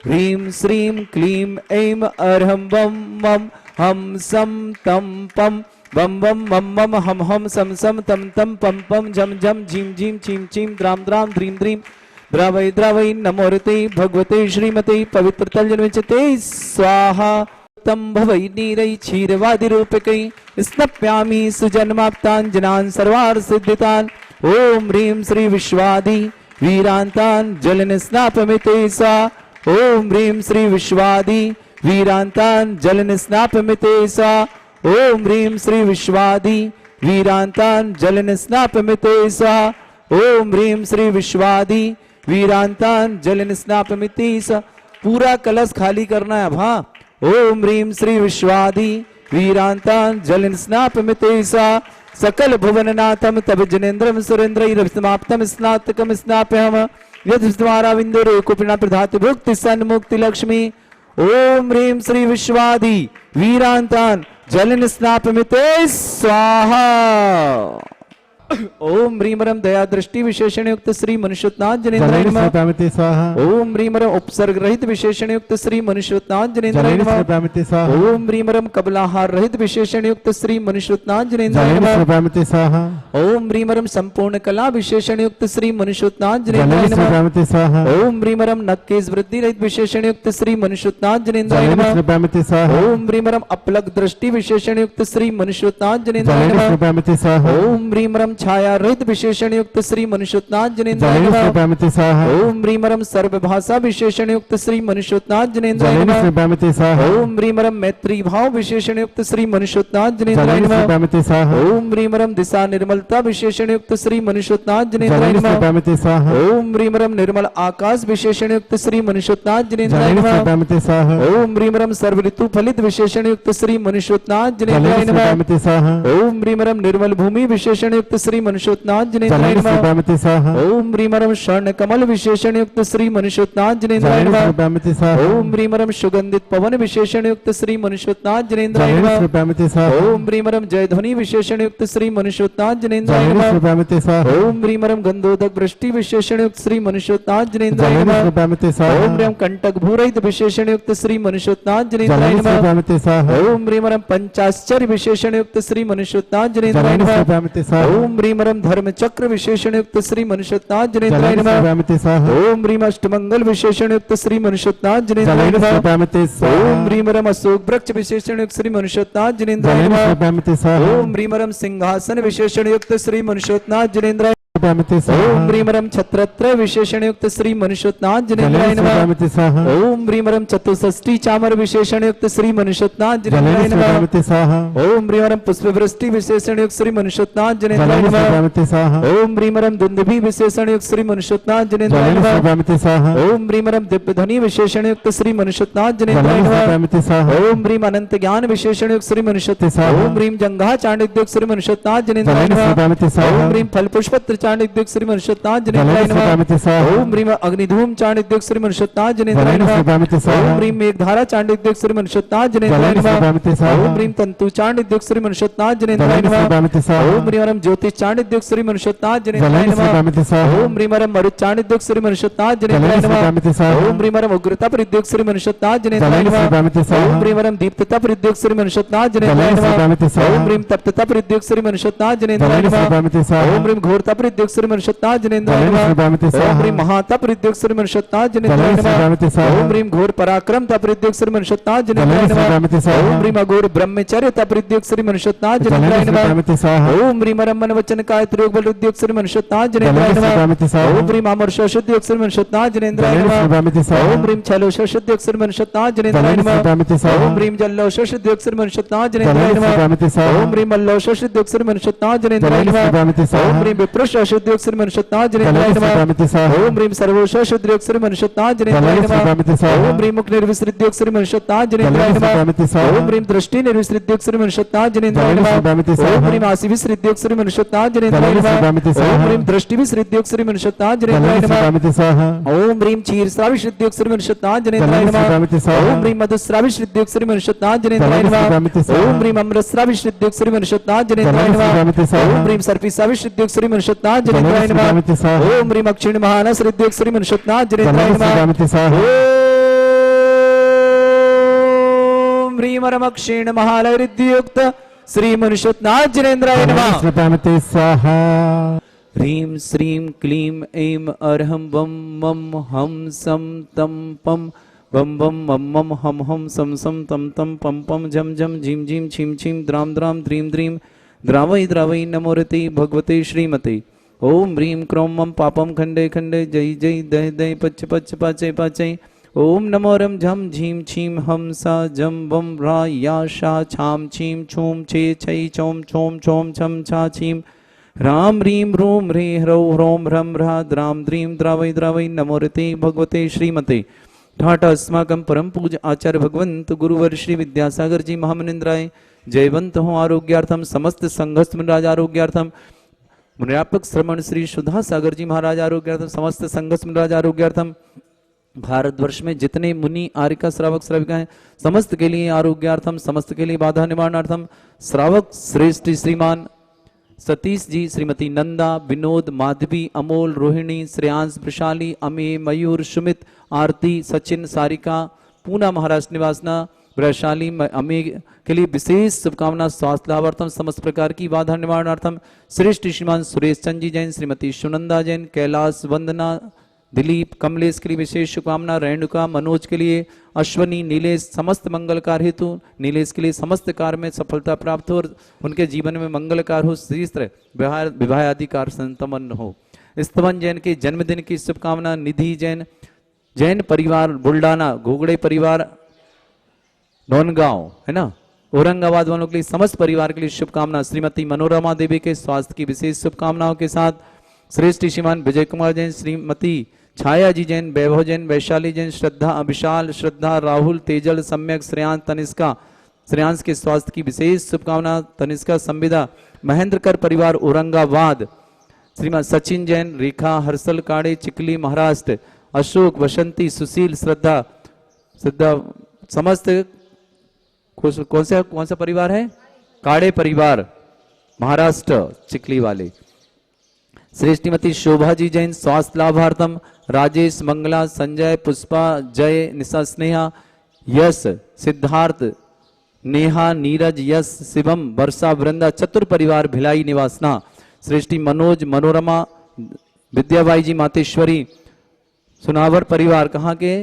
ह्रीं श्रीं क्लीं ऐं अर्हं वं वं हम सम तम पम बम बम मम मम हम हम सम सम तम तम पम पम झम झम झीम झीम चीम चीम द्राम द्राम ध्रीं ध्रीं द्रावै द्रावै नमोरते भगवते श्रीमते पवित्र तलजन्विचते स्वाहा तम भवै नीरै क्षीरवादिरूपकै स्नप्यामि सुजन्माप्ताञ्जनान् सर्वार्थ सिद्धितान् ओम ह्रीं श्री विश्वादि वीरान्तान् जलन स्नापमिते सा ओम ह्रीं श्री विश्वादि वीरान्तान् जलन स्नापमिते सा ओम ह्रीं श्री विश्वादि वीरान्तान् जलन स्नापमिते सा ओम ह्रीं श्री विश्वादि वीरान्तान् जलन स्नापमिते सा। पूरा कलश खाली करना है अब। हाँ, ओम ह्रीं श्री विश्वादि वीरान्तान् जलन स्नापमिते सा सकल भुवननाथम तब जनेन्द्रम सुरेन्द्रैरभिसमाप्तम स्नातकम स्नाप्यहम् यद्वाराविन्दुरे कुपिना प्रधाति भुक्ति सन्मुक्ति लक्ष्मी। ओम ह्रीं श्री विश्वादि वीरान्तान् जलन स्नापमिते स्वाहा। ओम ह्रीं रम दया दृष्टि विशेषण युक्त श्री मनुष्योत्नांजनेन्द्राय नमः स्वाहा। ओम ह्रीं रम उपसर्ग रहित विशेषण युक्त श्री मनुष्योत्नांजनेन्द्राय नमः स्वाहा। ओम ह्रीं रम कबलाहार रहित विशेषण युक्त श्री मनुष्योत्नांजनेन्द्राय नमः स्वाहा। ओम ह्रीं रम संपूर्ण कला विशेषण युक्त श्री मनुष्योत्नांजनेन्द्राय नमः स्वाहा। ओम ह्रीं रम नक्केश वृद्धि रहित विशेषण युक्त श्री मनुष्योत्नांजनेन्द्राय नमः स्वाहा। ओम ह्रीं रम अपलक दृष्टि विशेषण युक्त श्री मनुष्योत्नांजनेन्द्राय नमः स्वाहा। ओम ह्रीं रम छाया रहित विशेषण युक्त श्री मनुष्योत्नांजनेन्द्राय नमः। ओम ह्रीं रम सर्वभाषा विशेषण युक्त श्री मनुष्योत्नांजनेन्द्राय नमः। ओम ह्रीं रम मैत्री भाव विशेषण युक्त श्री मनुष्योत्नांजनेन्द्राय नमः। ओम ह्रीं रम दिशा निर्मलता विशेषण युक्त श्री मनुष्योत्नांजनेन्द्राय नमः। ओम ह्रीं रम निर्मल आकाश विशेषण युक्त श्री मनुष्योत्नांजनेन्द्राय नमः। ओम ह्रीं रम सर्व ऋतु फलित विशेषण युक्त श्री मनुष्योत्नांजनेन्द्राय नमः। ओम ह्रीं रम निर्मल भूमि विशेषण युक्त श्री मनुष्योत्नांजनेन्द्राय नमः। ओम ह्रीं रम स्वर्ण कमल विशेषण युक्त श्री मनुष्योत्नांजनेन्द्राय नमः। ओम ह्रीं रम सुगंधित पवन विशेषण युक्त श्री मनुष्योत्नांजनेन्द्राय नमः। ओम ह्रीं रम जयध्वनि विशेषण युक्त श्री मनुष्योत्नांजनेन्द्राय नमः। ओम ह्रीं रम गंधोदक वृष्टि विशेषण युक्त श्री मनुष्योत्नांजनेन्द्राय नमः। ओम ह्रीं कंटक भूरहित विशेषण युक्त श्री मनुष्योत्नांजनेन्द्राय नमः। ओम ह्रीं रम पंचाश्चर्य विशेषण युक्त श्री मनुष्योत्नांजनेन्द्राय नमः। ओम ह्रीं रम धर्म चक्र विशेषण युक्त श्री मनुष्योत्नांजनेन्द्राय नमः। ओम ह्रीं अष्टमंगल विशेषण युक्त श्री मनुष्योत्नांजनेन्द्राय नमः। ओम ह्रीं रम अशोक वृक्ष विशेषण युक्त श्री मनुष्योत्नांजनेन्द्राय नमः। ओम ह्रीं रम सिंहासन विशेषण युक्त श्री मनुष्योत्नांजनेन्द्राय। ओम ह्रीं रम छत्रत्रय विशेषण युक्त श्री मनुष्योत्नांजनेन्द्राय नमः। ओम ह्रीं रम चतुष्षष्टि चामर विशेषण युक्त श्री मनुष्योत्नांजनेन्द्राय नमः। ओम ह्रीं रम पुष्पवृष्टि विशेषण युक्त श्री मनुष्योत्नांजनेन्द्राय नमः। ओम ह्रीं रम दुंदुभि विशेषण युक्त श्री मनुष्योत्नांजनेन्द्राय नमः। ओम ह्रीं रम दिव्यध्वनि विशेषण युक्त श्री मनुष्योत्नांजनेन्द्राय नमः। ओम ह्रीं अनंत ज्ञान विशेषण युक्त श्री मनुष्योत्नांजनेन्द्राय। ओम ह्रीं जंघा चांडिक्य श्री मनुष्योत्नांजनेन्द्राय नमः। ओम ह्रीं फलपुष्पत्र चांडिक्य श्री मनुष्योत्नांजनेन्द्राय नमः। ओम ह्रीं अग्निधूम चांडिक्य श्री मनुष्योत्नांजनेन्द्राय नमः। ओम ह्रीं मेघधारा चांडिक्य श्री मनुष्योत्नांजनेन्द्राय नमः। ओम ह्रीं तंतु चांडिक्य श्री मनुष्योत्नांजनेन्द्राय नमः। ओम ह्रीं रम ज्योतिष चांडिक्य श्री मनुष्योत्नांजनेन्द्राय नमः। ओम ह्रीं रम मरुत चांडिक्य श्री मनुष्योत्नांजनेन्द्राय नमः। ओम ह्रीं रम उग्रता परिद्योग श्री मनुष्योत्नांजनेन्द्राय नमः। ओम ह्रीं रम दीप्तता परिद्योग श्री मनुष्योत्नांजनेन्द्राय नमः। ओम ह्रीं तप्तता परिद्योग श्री मनुष्योत्नांजनेन्द्राय नमः। ओम ह्रीं घोरता परिद्योग श्री मनुष्योत्नांजनेन्द्राय नमः। ओम ह्रीं महाता परिद्योग श्री मनुष्योत्नांजनेन्द्राय नमः। ओम ह्रीं घोर पराक्रमता परिद्योग श्री मनुष्योत्नांजनेन्द्राय नमः। ओम ह्रीं अघोर ब्रह्मचर्यता परिद्योग श्री मनुष्योत्नांजनेन्द्राय नमः। ओम ह्रीं रम मन वचन काय त्रियोग बल उद्योग श्री मनुष्योत्नांजनेन्द्राय नमः। ओम ह्रीं अमरश शुद्योग श्री मनुष्योत्नांजनेन्द्राय नमः। ओम ह्रीं छलोश शुद्योग श्री मनुष्योत्नांजनेन्द्राय नमः। ओम ह्रीं जल्लोश शुद्योग श्री मनुष्योत्नांजनेन्द्राय नमः। ओम ह्रीं मल्लोश शुद्योग श्री मनुष्योत्नांजनेन्द्राय नमः। ओम ह्रीं विप्रुष शुद्योग श्री मनुष्योत्नांजनेन्द्राय नमः। ओम ह्रीं सर्वोष शुद्योग श्री मनुष्योत्नांजनेन्द्राय नमः। ओम ह्रीं मुख निर्विसृद्योग श्री मनुष्योत्नांजनेन्द्राय नमः। ओम ह्रीं दृष्टि निर्विसृद्योग श्री मनुष्योत्नांजनेन्द्राय नमः। ओम ह्रीं आसि विसृद्योग श्री मनुष्योत्नांजनेन्द्राय नमः। ओम ह्रीं दृष्टि विसृद्योग श्री मनुष्योत्नांजनेन्द्राय नमः। ओम ह्रीं क्षीर श्रावि शुद्योग श्री मनुष्योत्नांजनेन्द्राय नमः। ओम ह्रीं मधुश्रावि शुद्योग श्री मनुष्योत्नांजनेन्द्राय नमः। ओम ह्रीं अमृत श्रावि शुद्योग श्री मनुष्योत्नांजनेन्द्राय नमः। ओम ह्रीं सर्पि श्रावि शुद्योग श्री मनुष्योत्नांजनेन्द्राय नमः। ओम ह्रीं अक्षिण महानस हृद्योग श्री मनुष्योत्नांजनेन्द्राय नमः। ह्रीमरमक्षीण महालयरिद्युक्त श्री मनुष्योत्नाथ जिनेन्द्राय नमः स्वाहा। ह्रीं श्रीं क्लीं ऐं अर्हं वं मं हं सं तं पं बम बम मम मम हम हम सम सम तम तम पम पम झम झम झीम झीम छीम छीम द्राम द्राम द्रीम द्रीम द्रावई द्रावई नमोरति भगवते श्रीमते। ओम ह्रीं क्रोम मम पापम खंडे खंडे जय जय दय दय पच पच पाचय पाचय। ओम नमो रम झम झीम छीम हम सा जम बम रा या शा छाम छीम छूम छे छई चोम छोम छोम छम छा छीम राम ह्रीं रूम ह्री ह्रौ ह्रोम ह्रम ह्रा द्राम द्रीम द्रावई द्रावई नमोरति भगवते श्रीमते। ठाट अस्माकं परम पूज आचार्य भगवंत गुरुवर श्री विद्यासागर जी महामनिंद्राय जयवंत हो आरोग्यार्थम समस्त संघस्थ मुनिराज आरोग्यार्थम मुनिरापक श्रमण श्री सुधा सागर जी महाराज आरोग्यार्थम समस्त संघस्थ मुनिराज आरोग्यार्थम भारतवर्ष में जितने मुनि आर्यका श्रावक श्राविका हैं समस्त के लिए आरोग्यार्थम समस्त के लिए बाधा निवारणार्थम श्रावक श्रेष्ठ श्रीमान सतीश जी श्रीमती नंदा विनोद माधवी अमोल रोहिणी श्रेयांश वृशाली अमे मयूर सुमित आरती सचिन सारिका पूना महाराष्ट्र निवासना वैशाली अमे के लिए विशेष शुभकामना स्वास्थ्य लाभार्थम समस्त प्रकार की बाधा निवारणार्थम श्रेष्ठ श्रीमान सुरेश चंद जी जैन श्रीमती सुनंदा जैन कैलाश वंदना दिलीप कमलेश के लिए विशेष शुभकामना रेणुका मनोज के लिए अश्वनी नीलेश समस्त मंगल कार्य हेतु नीलेश के लिए समस्त कार्य में सफलता प्राप्त हो और उनके जीवन में मंगल कार्य हो श्रीस्त्र विवाह आदि कार्य संपन्न हो। स्तवन जैन के जन्मदिन की शुभकामना निधि जैन जैन परिवार बुल्डाना घोगड़े परिवार नौनगांव है ना औरंगाबाद वालों के लिए समस्त परिवार के लिए शुभकामना। श्रीमती मनोरमा देवी के स्वास्थ्य की विशेष शुभकामनाओं के साथ श्रेष्ठ श्रीमान विजय कुमार जैन श्रीमती छाया जी जैन वैभव जैन वैशाली जैन श्रद्धा अभिशाल श्रद्धा राहुल तेजल सम्यक श्रेयांश तनिष्का श्रेयांश के स्वास्थ्य की विशेष शुभकामना। तनिष्का संविदा महेंद्रकर परिवार औरंगाबाद श्रीमान सचिन जैन रेखा हर्षल काड़े चिकली महाराष्ट्र अशोक वसंती सुशील श्रद्धा श्रद्धा समस्त कौन सा परिवार है काड़े परिवार महाराष्ट्र चिकली वाले। श्रेष्ठीमती शोभा जी जैन स्वास्थ्य लाभार्थम राजेश मंगला संजय पुष्पा जय निशा स्नेहा यश सिद्धार्थ नेहा नीरज यश शिवम वर्षा वृंदा चतुर परिवार भिलाई निवासना। श्रेष्ठी मनोज मनोरमा विद्याबाई जी मातेश्वरी सुनावर परिवार कहाँ के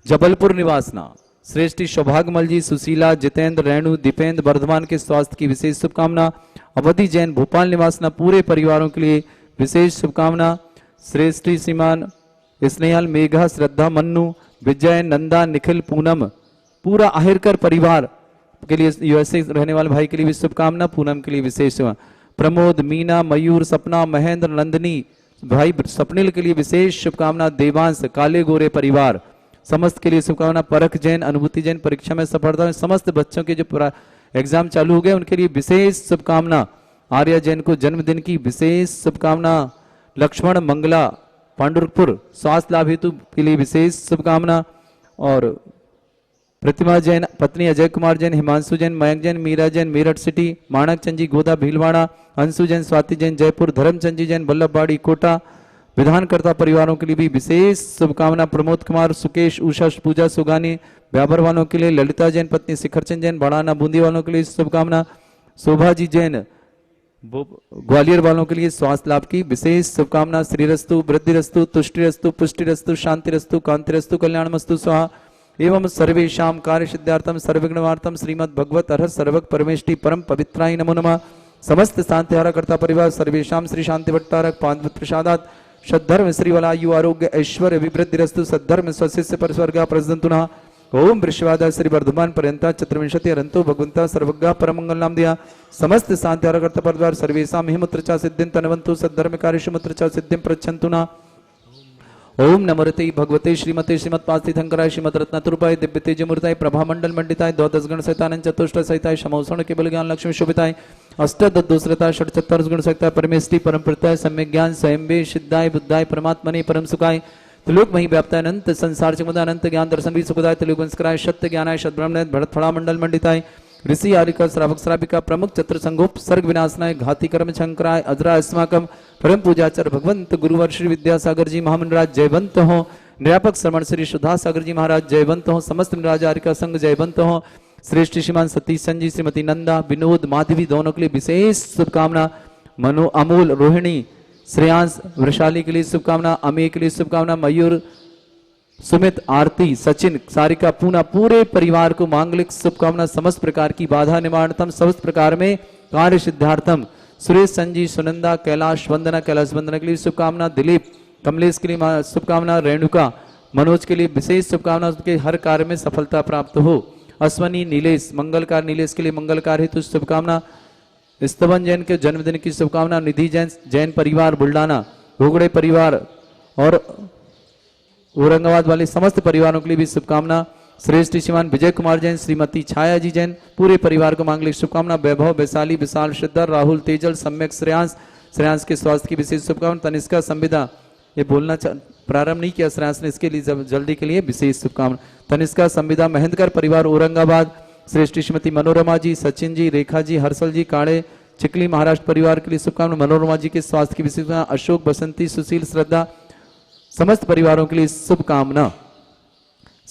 जबलपुर निवासना। श्रेष्ठी सौभाग्यमल जी सुशीला जितेंद्र रेणु दीपेंद्र वर्धमान के स्वास्थ्य की विशेष शुभकामना। अवधि जैन भोपाल निवासना पूरे परिवारों के लिए विशेष शुभकामना। श्रेष्ठी श्रीमान स्नेहल मेघा श्रद्धा मन्नू विजय नंदा निखिल पूनम पूरा आहिरकर परिवार के लिए यूएसए रहने वाले भाई के लिए भी शुभकामना। पूनम के लिए विशेष प्रमोद मीना मयूर सपना महेंद्र नंदनी भाई स्वप्निल के लिए विशेष शुभकामना। देवांश काले गोरे परिवार समस्त के लिए शुभकामना। परख जैन अनुभूति जैन परीक्षा में सफलता में समस्त बच्चों के जो एग्जाम चालू हो गए उनके लिए विशेष शुभकामना। आर्या जैन को जन्मदिन की विशेष शुभकामना। लक्ष्मण मंगला पांडुरपुर स्वास्थ्य लाभ हेतु के लिए विशेष शुभकामना। और प्रतिमा जैन पत्नी अजय कुमार जैन हिमांशु जैन मयंक जैन मीरा जैन मेरठ सिटी माणक चंद जी गोदा भीलवाड़ा अंशु जैन स्वाति जैन जयपुर धर्मचंद जी जैन वल्लभबाड़ी कोटा विधानकर्ता परिवारों के लिए भी विशेष शुभकामना। प्रमोद कुमार सुकेश उषा पूजा सुगानी व्यापार वालों के लिए ललिता जैन पत्नी शिखरचंद जैन बढ़ाना बूंदी वालों के लिए शुभकामना। शोभा जी जैन ग्वालियर वालों के लिए स्वास्थ्य लाभ की विशेष शुभकामना। श्रीरस्तु वृद्धिरस्तु तुष्टिरस्तु पुष्टिरस्तु शांतिरस्तु कांतिरस्तु कल्याणमस्तु स्वाहा। एवं सर्वेषां कार्य सिद्धार्थम सर्वज्ञवार्थम श्रीमद् भगवत अर्हत सर्वक परमेष्टि परम पवित्राय नमो नमः। समस्त शांतिहारा कर्ता परिवार सर्वेषां श्री शांति भट्टारक पांच प्रसादात सद्धर्म श्रीवलायु आरोग्य ऐश्वर्य विवृद्धिरस्तु सद्धर्म स्वशिष्य परस्वर्गा प्रजंतुना। ओम वृषवादा श्री वर्धमान पर्यंता चतुर्विंशति अरंतो भगवंता सर्वज्ञा परमंगल नाम दिया। समस्त शांतिहारा कर्ता परिवार सर्वेषां हिमुत्र चा सिद्धिं तनवंतु सद्धर्म कार्य मुत्र चा सिद्धिं प्रच्छन्तुना। ओम नमोरते भगवते श्रीमते श्रीमत्पास्थितंकराय श्रीमद रत्नतुरपाय दिव्य तेजमूर्ताय प्रभामंडल मंडिताय द्वादश गण सहितानंद चतुष्ट सहिताय समौसण केवल ज्ञान लक्ष्मी शोभिताय अष्टदोषरताय षट्चत्वार गुण सहिताय परमेष्टि परम प्रत्यय सम्यक ज्ञान स्वयंबे सिद्धाय बुद्धाय परमात्मने परम सुखाय त्रिलोक मही व्याप्ताय अनंत संसार चमुदा अनंत ज्ञान दर्शन भी सुखदाय त्रिलोक वंशकराय सत्य ज्ञानाय सद्ब्रह्मण्य भरत फड़ा मंडल मंडिताय ऋषि आरिका श्रावक श्राविका प्रमुख चत्र संगोप सर्ग विनाशनाय घाति कर्म शंकराय अजरा अस्माकम परम पूजाचर भगवंत गुरुवर श्री विद्यासागर जी महामंडराज जयवंत हो। निरापक श्रमण श्री सुधा सागर जी महाराज जयवंत हो। समस्त निराज आरिका संघ जयवंत हो। श्रेष्ठ श्रीमान सतीश जी, श्रीमती नंदा, विनोद, माधवी दोनों के लिए विशेष शुभकामना। मनु, अमूल, रोहिणी, श्रेयांश, वृषाली के लिए शुभकामना। अमी के लिए शुभकामना। मयूर, सुमित, आरती, सचिन, सारिका, पूना, पूरे परिवार को मांगलिक शुभकामना। समस्त प्रकार की बाधा निवारणतम, समस्त प्रकार में कार्य सिद्धार्थम। सुरेश, संजी, सुनंदा, कैलाश वंदना, कैलाश वंदना के लिए शुभकामना। दिलीप, कमलेश के लिए शुभकामना। रेणुका, मनोज के लिए विशेष शुभकामना, उसके हर कार्य में सफलता प्राप्त हो। अश्वनी, नीलेश, मंगलकार, नीलेश के लिए मंगलकार हेतु शुभकामना। स्तवन जैन के जन्मदिन की शुभकामना। निधि जैन, जैन परिवार बुल्डाना, घोगड़े परिवार और औरंगाबाद वाले समस्त परिवारों के लिए भी शुभकामना। श्रेष्ठ श्रीमान विजय कुमार जैन, श्रीमती छाया जी जैन, पूरे परिवार को मांगलिक शुभकामना। वैभव, वैशाली, विशाल, श्रद्धा, राहुल, तेजल, सम्यक, श्रेयांश, श्रेयांश के स्वास्थ्य की विशेष शुभकामना। तनिष्का, संविदा, ये बोलना प्रारंभ नहीं किया श्रेयांश ने, इसके लिए जल्दी के लिए विशेष शुभकामना। तनिष्का, संविदा, महेंद्रकर परिवार औरंगाबाद, श्रेष्ठ श्रीमती मनोरमा जी, सचिन जी, रेखा जी, हर्षल जी, काड़े, चिकली महाराष्ट्र परिवार के लिए शुभकामना। मनोरमा जी के स्वास्थ्य की विशेष शुभकामना। अशोक, बसंती, सुशील, श्रद्धा, समस्त परिवारों के लिए शुभकामना।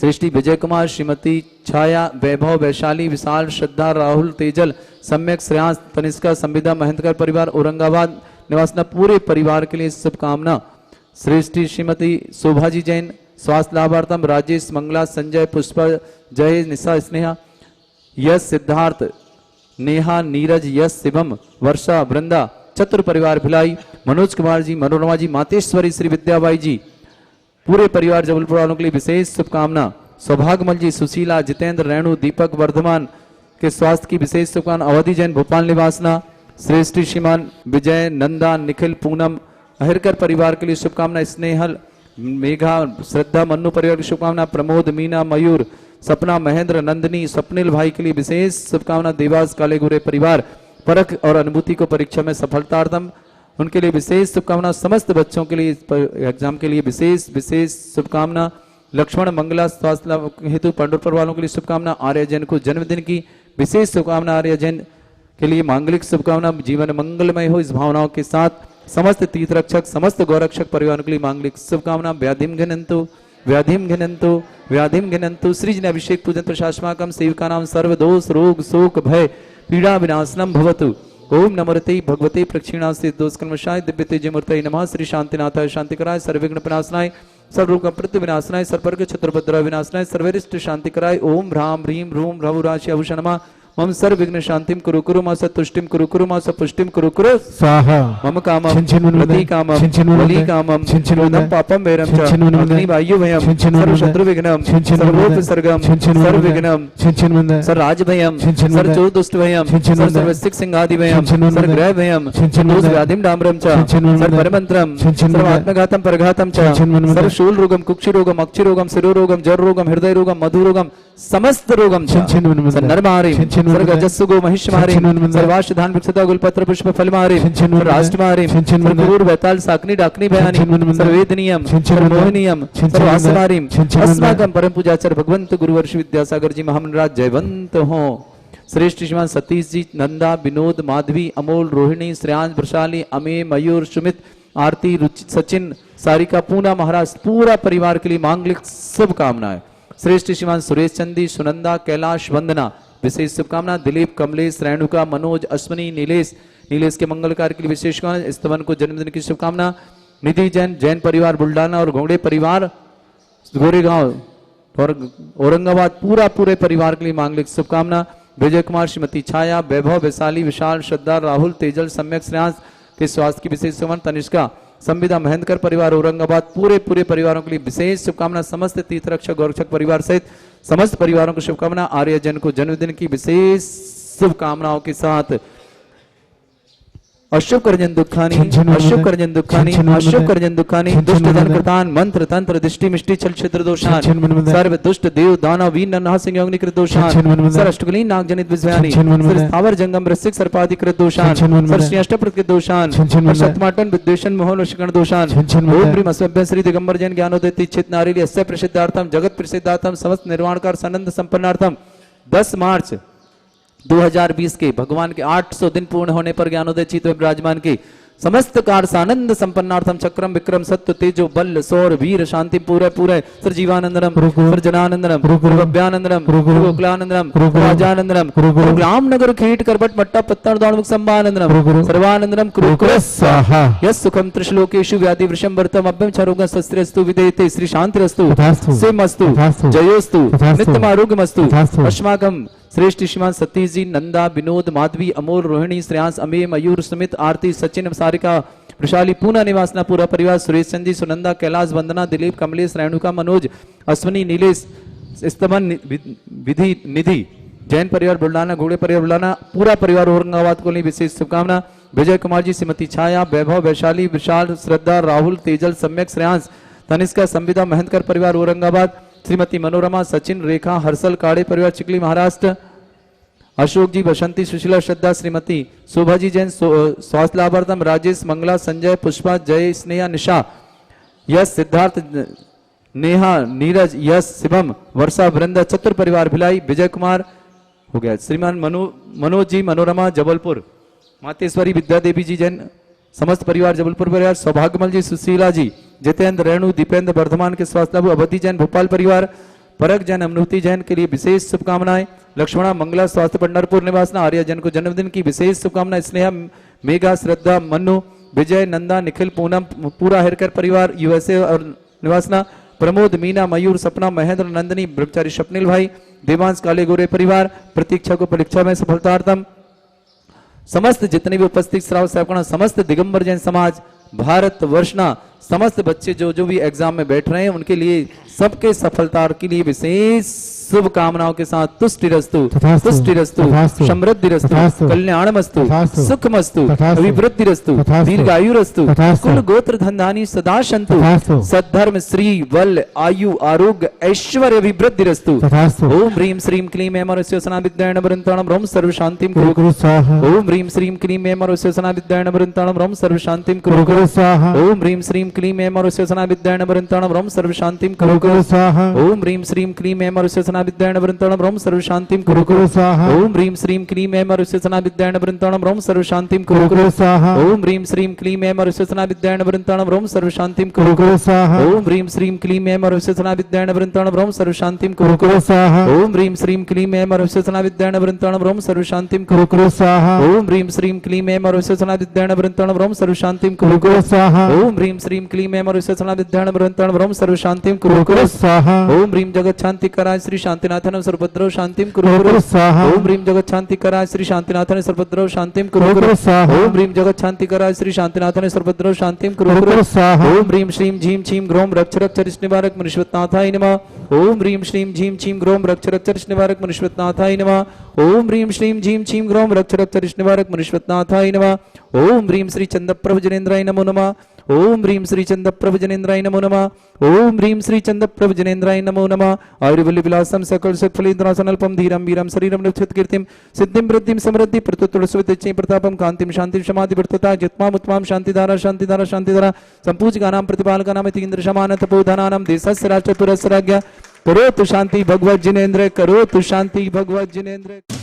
श्रेष्ठी विजय कुमार, श्रीमती छाया, वैभव, वैशाली, विशाल, श्रद्धा, राहुल, तेजल, सम्यक, श्रेयांश, तनिष्का, संविदा, महेंद्रकर परिवार औरंगाबाद निवासना, पूरे परिवार के लिए शुभकामना। श्रेष्ठी श्रीमती शोभा जी जैन, स्वास्थ्य लाभार्थम। राजेश, मंगला, संजय, पुष्पा, जय, निशा, स्नेहा, यश, सिद्धार्थ, नेहा, नीरज, यश, शिवम, वर्षा, वृंदा, चतुर परिवार भिलाई। मनोज कुमार जी, मनोरमा जी, मातेश्वरी, श्री विद्याबाई जी, पूरे परिवार जबलपुर वालों के लिए विशेष शुभकामना। सौभाग्यमल जी, सुशीला, जितेंद्र, रेणु, दीपक, वर्धमान के स्वास्थ्य की विशेष शुभकामना। अवधि जैन, भोपाल निवासना। श्रेष्ठी श्रीमान विजय, नंदा, निखिल, पूनम, अहिरकर परिवार के लिए शुभकामना। स्नेहल, मेघा, श्रद्धा, मन्नू परिवार की शुभकामना। प्रमोद, मीना, मयूर, सपना, महेंद्र, नंदनी, स्वप्निल भाई के लिए विशेष शुभकामना। देवास, कालेगुरे परिवार परख और अनुभूति को परीक्षा में सफलतार्थम, उनके लिए विशेष शुभकामना। समस्त बच्चों के लिए एग्जाम के लिए विशेष शुभकामना। लक्ष्मण, मंगला, स्वास्थ्य हेतु पंडरपुर वालों के लिए शुभकामना। आर्य जैन को जन्मदिन की विशेष शुभकामना। आर्य जैन के लिए मांगलिक शुभकामना। जीवन मंगलमय हो इस भावनाओं के साथ समस्त तीर्थ रक्षक, समस्त गौरक्षक परिवारों के लिए मांगलिक शुभकामना। व्याधिम घिनंतु, व्याधिम घिनंतु, व्याधिम घिनंतु। श्री जन अभिषेक पूजन प्रशासमाकम सेविका नाम सर्वदोष रोग शोक भय पीड़ा विनाशनम भवतु। ओम नमोते भगवते प्रक्षिणास्ते दोषकर्मशाय दिव्य तेजमूर्तये नमः। श्री शांतिनाथाय शांतिकराय, सर्वविघ्न प्रणाशनाय, सर्वरोग प्रत्यु विनाशनाय, सर्ववर्ग चतुर्भद्र विनाशनाय, सर्वरिष्ट शांतिकराय। ओम ह्राम ह्रीं ह्रूम ह्रव राशि अभूषणमा मम सर्वविघ्न शांतिम कुरु कुरु मा सतुष्टिम कुरु कुरु मा सपुष्टिम कुरु कुरु स्वाहा। मम कामं प्रति कामं वली कामं क्रोधं पापं वैरं च अग्नि वायु भयं सर्व शत्रु विघ्नं सर्वोपसर्गं सर्वविघ्नं सर्वराज भयं सर्वचोर दुष्ट भयं सर्वसिक सिंहादि भयं सर्वग्रह भयं सर्वदोष व्याधिं डाम्रं च सर्वपरमंत्रं सर्वात्मघातं परघातं च सर्वशूल रोगं कुक्षि रोगं अक्षि रोगं शिरो रोगं जर रोगं हृदय रोगं मधु रोगं समस्त रोगं च नरमारि सर्गजस्सुगो महिषमारि सर्वाश्वधान वृक्षता गुलपत्र पुष्प फलमारि राष्ट्रमारि सर्वक्रूर वैताल साकनी डाकनी भयानि सर्ववेदनीयम सर्वमोहनीयम सर्वासमारिम अस्माकं परम पूजाचर भगवंत गुरुवर्ष विद्यासागर जी महामंडराज जयवंत हो। श्रेष्ठ श्रीमान सतीश जी, नंदा, विनोद, माधवी, अमोल, रोहिणी, श्रेयांश, वृषाली, अमे, मयूर, सुमित, आरती, रुचि, सचिन, सारिका, पूना महाराज, पूरा परिवार के लिए मांगलिक शुभकामनाएं। श्रेष्ठ श्रीमान सुरेश चंदी, सुनंदा, कैलाश वंदना विशेष शुभकामना। दिलीप, कमलेश, रेणुका, मनोज, अश्वनी, नीलेश, नीलेश के मंगल कार्य के लिए विशेष शुभकामना। स्तवन को जन्मदिन की शुभकामना। निधि जैन, जैन परिवार बुल्डाना और घोड़े परिवार गोरेगांव और औरंगाबाद, पूरे परिवार के लिए मांगलिक शुभकामना। विजय कुमार, श्रीमती छाया, वैभव, वैशाली, विशाल, श्रद्धा, राहुल, तेजल, सम्यक, श्रेयांश के स्वास्थ्य की विशेष शुभकामना। तनिष्का, संविदा, महेंद्रकर परिवार औरंगाबाद, पूरे परिवारों के लिए विशेष शुभकामना। समस्त तीर्थ रक्षक गौरक्षक परिवार सहित समस्त परिवारों को शुभकामना। आर्य जन को जन्मदिन की विशेष शुभकामनाओं के साथ अशुभ करजन दुखानी, अशुभ करजन दुखानी, अशुभ करजन दुखानी, दुष्ट जन कृतान मंत्र तंत्र दृष्टि मिष्टि छल छिद्र दोषान सर्व दुष्ट देव दानव वीर नरसिंह योगिनी कृत दोषान सर अष्टकुलीन नाग जनित विषयानी सर स्थावर जंगम रसिक सर्पादि कृत दोषान सर श्री अष्टप्रद कृत दोषान सर शतमाटन विद्वेषण मोहन वशीकरण दोषान ओम प्रिय अस्वभ्य श्री दिगंबर जैन ज्ञानोदय चित नारिली अस्य प्रसिद्धार्थम जगत प्रसिद्धार्थम समस्त निर्वाणकार सनंद संपन्नार्थम 10 मार्च 2020 के भगवान के 800 दिन पूर्ण होने पर ज्ञानोदय चित्त में विराजमान के समस्त कार सानंद संपन्नार्थम चक्रम विक्रम सत्य तेजो बल सौर वीर शांति पूरे पूरे सर जीवानंदनम सर जनानंदनम भव्यानंदनम गोकुलानंदनम राजानंदनम ग्राम नगर खेट करबट मट्टा पत्तन दाणमुख संबानंदनम सर्वानंदनम कुरुकुर स्वाहा यस सुखम त्रिशलोकेषु व्याधि वृषम वर्तम अभ्यम चरोगं सस्त्रस्तु विदेते श्री शांतिरस्तु सेमस्तु जयोस्तु नित्यम आरोग्यमस्तु अस्माकं श्रेष्ठ श्रीमान सतीश जी नंदा विनोद माधवी अमोल रोहिणी श्रेयांश अमेय मयूर सुमित आरती सचिन सारिका वृशाली पूना निवासना पूरा परिवार सुरेश चंद जी सुनंदा कैलाश वंदना दिलीप कमलेश रेणुका मनोज अश्विनी नीलेश स्तमन विधि निधि जैन परिवार बुल्डाना घोड़े परिवार बुल्डाना पूरा परिवार औरंगाबाद को विशेष शुभकामना विजय कुमार जी श्रीमती छाया वैभव वैशाली विशाल श्रद्धा राहुल तेजल सम्यक श्रेयांश तनिष्का संविदा महंतकर परिवार औरंगाबाद श्रीमती मनोरमा सचिन रेखा हर्षल काड़े परिवार चिकली महाराष्ट्र अशोक जी बसंती सुशीला श्रद्धा श्रीमती शोभा जी जैन स्वास्थ्य लाभार्थम राजेश मंगला संजय पुष्पा जय स्नेहा निशा यश सिद्धार्थ नेहा नीरज यश शिवम वर्षा वृंदा चतुर परिवार भिलाई विजय कुमार हो गया श्रीमान मनोज जी मनोरमा जबलपुर मातेश्वरी विद्या देवी जी जैन समस्त परिवार जबलपुर परिवार सौभाग्यमल जी सुशीला जी जितेंद्र रेणु दीपेंद्र वर्धमान के स्वास्थ्य अवधि जैन भोपाल परिवार परक जैन अमृति जैन के लिए विशेष शुभकामनाएं लक्ष्मणा मंगला स्वास्थ्य पंढरपुर निवासना आर्या जैन को जन्मदिन की विशेष शुभकामनाएं स्नेहा मेघा श्रद्धा मनु विजय नंदा निखिल पूनम पूरा हेरकर परिवार यूएसए और निवासना प्रमोद मीना मयूर सपना महेंद्र नंदनी ब्रह्मचारी स्वप्निल भाई देवांश काले गोरे परिवार प्रतीक्षा को परीक्षा में सफलतार्थम समस्त जितने भी उपस्थित श्राव सेवकगण समस्त दिगंबर जैन समाज भारत वर्षना समस्त बच्चे जो भी एग्जाम में बैठ रहे हैं उनके लिए सबके सफलता के लिए विशेष शुभकामनाओं के साथ तुष्टिरस्तु तुष्टिरस्तु समृद्धिरस्तु कल्याणमस्तु सुखमस्तु अभिवृद्धिरस्तु दीर्घायुरस्तु कुल गोत्र धनधानी सदा सन्तु सद्धर्म श्री बल आयु आरोग्य ऐश्वर्य अभिवृद्धिरस्तु ओम ह्रीं श्रीं क्लीं ऐमरस्योसना विद्यायण वृन्ताणं रोम सर्व शांतिं कुरु स्वाहा ओम ह्रीं श्रीं क्लीं ऐमरस्योसना विद्यायण वृन्ताणं रोम सर्व शांतिं कुरु स्वाहा ओम ह्रीं श्रीं क्लीं ऐमरस्योसना विद्यायण वृन्ताणं रोम सर्व शांतिं कुरु स्वाहा ओम ह्रीं श्रीं क्लीं ऐमरस्योसना विद्यायण वृन्ताणं रोम सर्व शांतिं कुरु स्वाहा ओम ह्रीं श्रीं क्लीं ऐमरस्योसना विद्यायण वृन्ताणं रोम सर्व शांतिं कुरु स्वाहा ओम ह्रीं श्रीं क्लीं ऐमरस्योसना विद्यायण वृन्ताणं रोम सर्व शांतिं कुरु स्वाहा ओम ह्रीं श्रीं क्लीं ऐमरस्योसना विद्यायण वृन्ताणं रोम सर्व शांतिं कुरु स्वाहा ओम ह्रीं श्रीं क्लीं ऐमरस्योसना विद्यायण वृन्ताणं रोम सर्व शांतिं कुरु स्वाहा ओम ह्रीं श्रीं क्लीं ऐमरस्योसना विद्यायण वृन्ताणं रोम सर्व शांतिं कुरु स्वाहा ओम ह्रीं श्रीं क्लीं ऐमरस्योसना विद्यायण वृन्ताणं रोम सर्व शांतिं कुरु स्वाहा ओम ह्रीं जगत शांति कराय श्री शांतिनाथन सर्वभद्रौ शांतिं कुरु स्वाहा ओम ह्रीं जगत शांति कराय श्री शांतिनाथन सर्वभद्रौ शांतिं कुरु स्वाहा ओम ह्रीं जगत शांति कराय श्री शांतिनाथन सर्वभद्रौ शांतिं कुरु स्वाहा ओम ह्रीं श्रीं झीं छीं ग्रोम रक्ष रक्ष रिष्ट निवारक मनुष्यवत्नाथाय नमः ओम ह्रीं श्रीं झीं छीं ग्रोम रक्ष रक्ष रिष्ट निवारक मनुष्यवत्नाथाय नमः ओम ह्रीं श्रीं झीं छीं ग्रोम रक्ष रक्ष रिष्ट निवारक मनुष्यवत्नाथाय नमः ओम ह्रीं श्री चंद्रप्रभ जनेन्द्राय नमो नमः ओम ह्रीं श्री चंद्रप्रभ जनेन्द्राय नमो नमः ओम ह्रीं श्री चंद्रप्रभ जनेन्द्राय नमो नमः आयुर्वल्ली विलासम सकल सुखफलेन्द्रासनल्पम धीरम वीरम शरीरम नित्यत कीर्तिम सिद्धिं वृद्धिं समृद्धि प्रतुतुलस्वतिच्चै प्रतापम कांतिं शांतिं समाधि वर्तता जत्माम उत्माम शांतिधारा शांतिधारा शांतिधारा संपूज्यकानां प्रतिपालकानां इन्द्र समान तपोधनानां देशस्य राष्ट्रपुरस्य राज्ञा करोतु शांति भगवत जिनेन्द्र करोतु शांति भगवत जिनेन्द्र।